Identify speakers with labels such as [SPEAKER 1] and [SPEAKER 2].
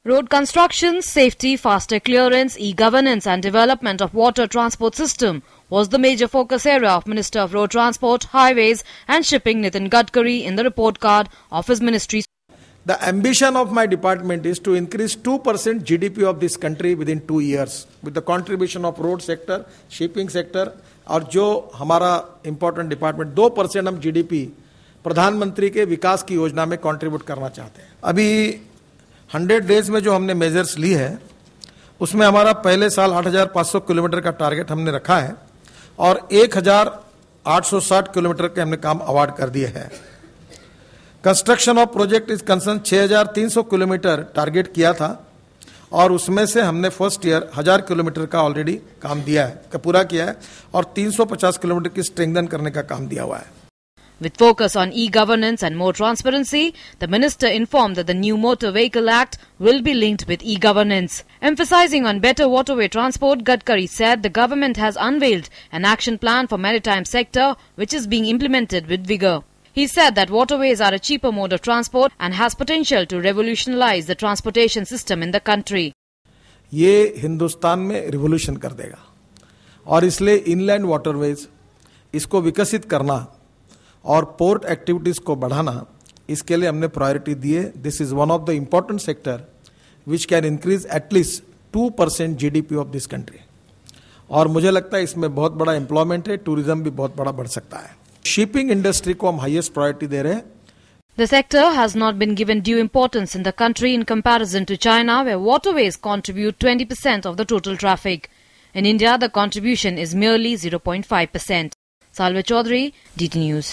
[SPEAKER 1] Road construction, safety, faster clearance, e-governance and development of water transport system was the major focus area of Minister of Road Transport, Highways and Shipping Nitin Gadkari in the report card of his ministry.
[SPEAKER 2] The ambition of my department is to increase 2% GDP of this country within 2 years with the contribution of road sector, shipping sector और जो हमारा important department 2% हम GDP प्रधानमंत्री के विकास की योजना में contribute करना चाहते हैं। अभी 100 days में जो हमने measures ली है उसमें हमारा पहले साल 8,500 किलोमीटर का टारगेट हमने रखा है और 1,860 किलोमीटर के हमने काम अवार्ड कर दिए हैं। Construction of project is concern 6,300 kilometre target किया था और उसमें से हमने फर्स्ट ईयर 1,000 किलोमीटर का ऑलरेडी काम दिया है, पूरा किया है और 350 किलोमीटर की स्ट्रेंथन करने का काम दिया हुआ है।
[SPEAKER 1] With focus on e-governance and more transparency, the minister informed that the new Motor Vehicle Act will be linked with e-governance. Emphasizing on better waterway transport, Gadkari said the government has unveiled an action plan for maritime sector which is being implemented with vigor. He said that waterways are a cheaper mode of transport and has potential to revolutionize the transportation system in the country.
[SPEAKER 2] ये हिंदुस्तान में revolution कर देगा और इसलिए inland waterways इसको विकसित करना और पोर्ट एक्टिविटीज को बढ़ाना, इसके लिए हमने प्रायोरिटी दी है। This is one of the important sector which can increase at least 2% GDP of this country और मुझे लगता है इसमें बहुत बड़ा एम्प्लॉयमेंट है, टूरिज्म भी बहुत बड़ा बढ़ सकता है। शिपिंग इंडस्ट्री को हम हाईएस्ट प्रायोरिटी दे रहे हैं।
[SPEAKER 1] The sector has not been given due importance in the country in comparison to China, where waterways contribute 20% of the total traffic. In India, the contribution is merely 0.5%. Salva Chaudhary, DT News.